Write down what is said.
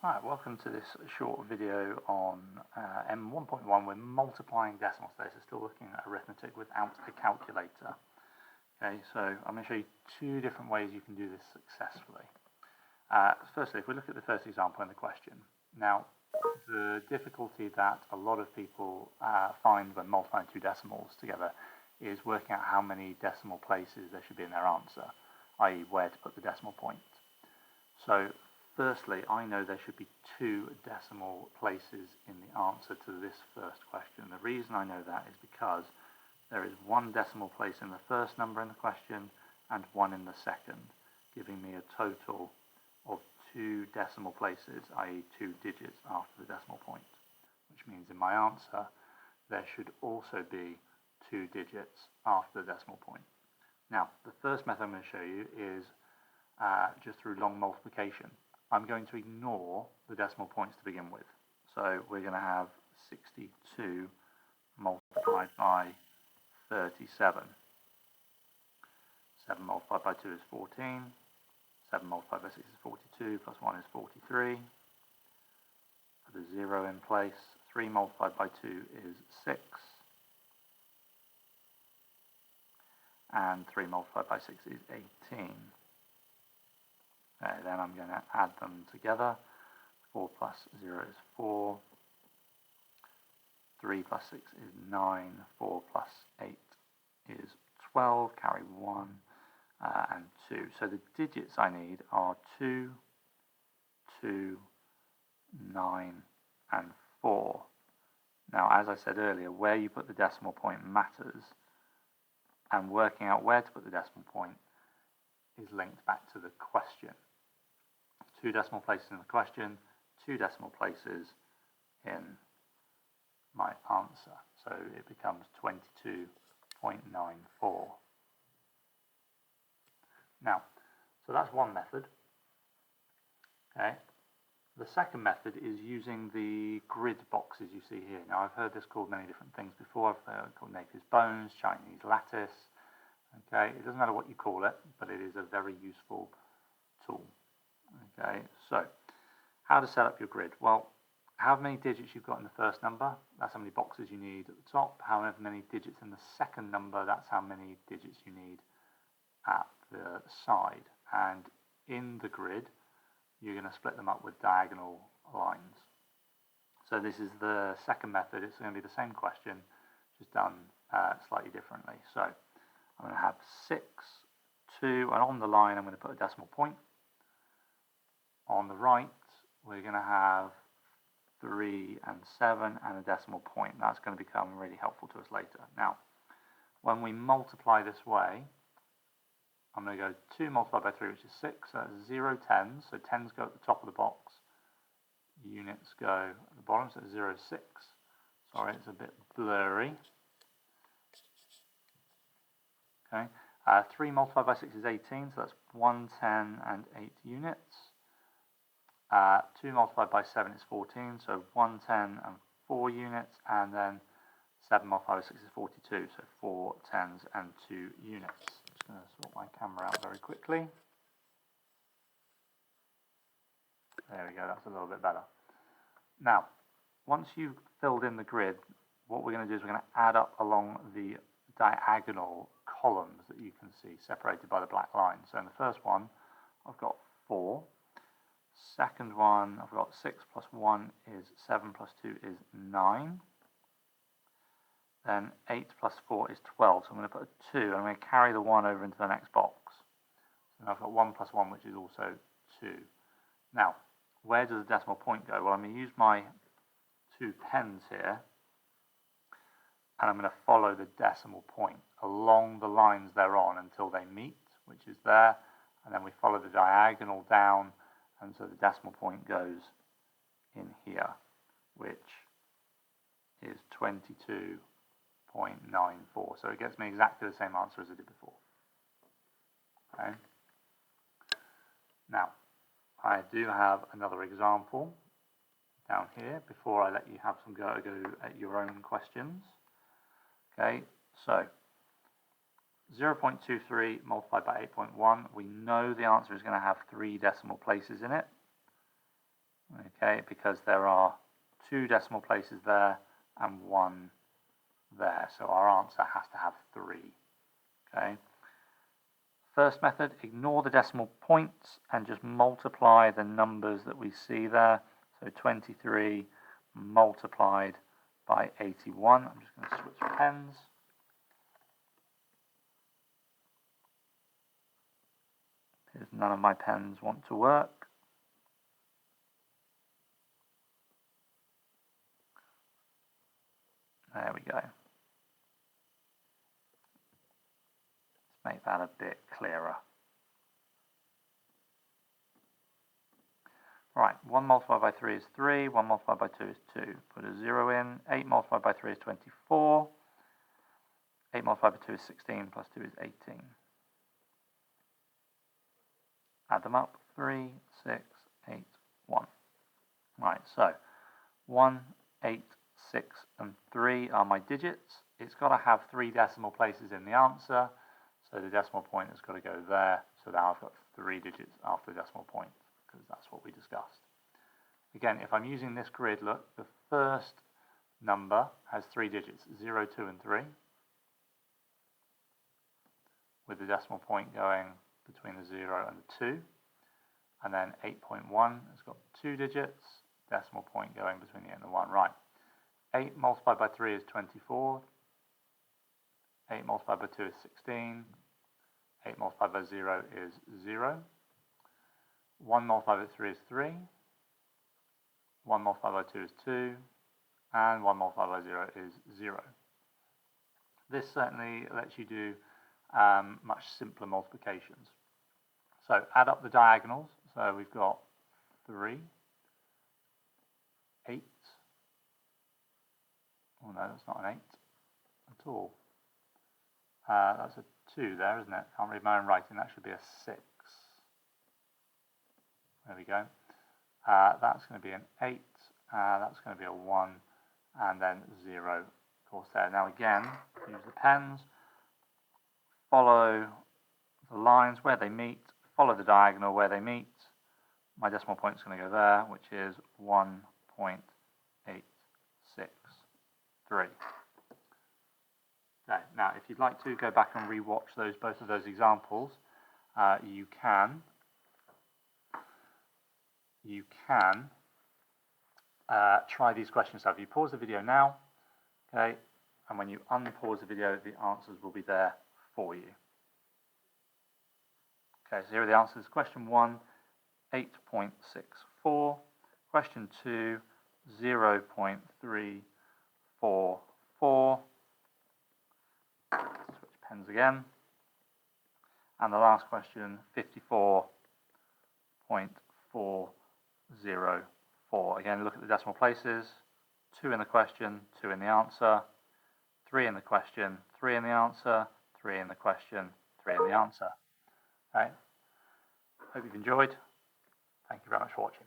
Alright, welcome to this short video on M1.1. We're multiplying decimals today, so still looking at arithmetic without a calculator. Okay, so I'm going to show you two different ways you can do this successfully. Firstly, if we look at the first example in the question. Now, the difficulty that a lot of people find when multiplying two decimals together is working out how many decimal places there should be in their answer, i.e. where to put the decimal point. So, firstly, I know there should be two decimal places in the answer to this first question. The reason I know that is because there is one decimal place in the first number in the question and one in the second, giving me a total of two decimal places, i.e. two digits after the decimal point, which means in my answer there should also be two digits after the decimal point. Now, the first method I'm going to show you is just through long multiplication. I'm going to ignore the decimal points to begin with. So we're going to have 62 multiplied by 37. 7 multiplied by 2 is 14. 7 multiplied by 6 is 42, plus 1 is 43. Put a 0 in place. 3 multiplied by 2 is 6. And 3 multiplied by 6 is 18. Okay, then I'm going to add them together. 4 plus 0 is 4. 3 plus 6 is 9. 4 plus 8 is 12. Carry 1 and 2. So the digits I need are 2, 2, 9 and 4. Now, as I said earlier, where you put the decimal point matters, and working out where to put the decimal point is linked back to the question. 2 decimal places in the question, 2 decimal places in my answer. So it becomes 22.94. Now, so that's one method. Okay. The second method is using the grid boxes you see here. Now, I've heard this called many different things before. I've heard it called Napier's bones, Chinese lattice. Okay, it doesn't matter what you call it, but it is a very useful tool. Okay, so how to set up your grid? Well, however many digits you've got in the first number, that's how many boxes you need at the top. However many digits in the second number, that's how many digits you need at the side. And in the grid, you're going to split them up with diagonal lines. So this is the second method. It's going to be the same question, just done slightly differently. So I'm going to have 6, 2, and on the line I'm going to put a decimal point. On the right, we're going to have 3 and 7 and a decimal point. That's going to become really helpful to us later. Now, when we multiply this way, I'm going to go 2 multiplied by 3, which is 6. So that's 0 tens. So tens go at the top of the box. Units go at the bottom. So 0 is 6. Sorry, it's a bit blurry. Okay. 3 multiplied by 6 is 18. So that's 1, 10, and 8 units. 2 multiplied by 7 is 14, so 1, 10 and 4 units, and then 7 multiplied by 6 is 42, so 4 tens and 2 units. I'm just going to sort my camera out very quickly. There we go, that's a little bit better. Now, once you've filled in the grid, what we're going to do is we're going to add up along the diagonal columns that you can see separated by the black line. So in the first one, I've got 4. Second one, I've got 6 plus 1 is 7 plus 2 is 9. Then 8 plus 4 is 12. So I'm going to put a 2 and I'm going to carry the 1 over into the next box. So now I've got 1 plus 1, which is also 2. Now, where does the decimal point go? Well, I'm going to use my 2 pens here and I'm going to follow the decimal point along the lines they're on until they meet, which is there. And then we follow the diagonal down. And so the decimal point goes in here, which is 22.94. So it gets me exactly the same answer as I did before. Okay. Now, I do have another example down here before I let you have some go at your own questions. Okay, so 0.23 multiplied by 8.1, we know the answer is going to have 3 decimal places in it. okay, because there are 2 decimal places there and 1 there, so our answer has to have 3. Okay. First method, ignore the decimal points and just multiply the numbers that we see there. So 23 multiplied by 81. I'm just going to switch pens. Because none of my pens want to work. There we go. Let's make that a bit clearer. Right, 1 multiplied by 3 is 3, 1 multiplied by 2 is 2. Put a 0 in. 8 multiplied by 3 is 24. 8 multiplied by 2 is 16, plus 2 is 18. Add them up. 3, 6, 8, 1. Right, so 1, 8, 6, and 3 are my digits. It's got to have 3 decimal places in the answer, so the decimal point has got to go there. So now I've got 3 digits after the decimal point, because that's what we discussed. Again, if I'm using this grid, look, the first number has 3 digits, 0, 2, and 3, with the decimal point going between the 0 and the 2. And then 8.1 has got 2 digits, decimal point going between the 8 and the 1. Right. 8 multiplied by 3 is 24. 8 multiplied by 2 is 16. 8 multiplied by 0 is 0. 1 multiplied by 3 is 3. 1 multiplied by 2 is 2. And 1 multiplied by 0 is 0. This certainly lets you do much simpler multiplications. So add up the diagonals. So we've got 3, 8. Oh no, that's not an 8 at all. That's a 2 there, isn't it? Can't read my own writing. That should be a 6. There we go. That's going to be an 8. That's going to be a 1. And then 0, of course, there. Now again, use the pens. Follow the lines where they meet. Follow the diagonal where they meet. My decimal point is going to go there, which is 1.863. Okay, now if you'd like to go back and re-watch both of those examples, you can. Try these questions out. If you pause the video now, okay, and when you unpause the video, the answers will be there for you. Okay, so here are the answers. Question 1, 8.64. Question 2, 0.344. Switch pens again. And the last question, 54.404. Again, look at the decimal places. 2 in the question, 2 in the answer. 3 in the question, 3 in the answer. 3 in the question, 3 in the answer. Okay. Hope you've enjoyed. Thank you very much for watching.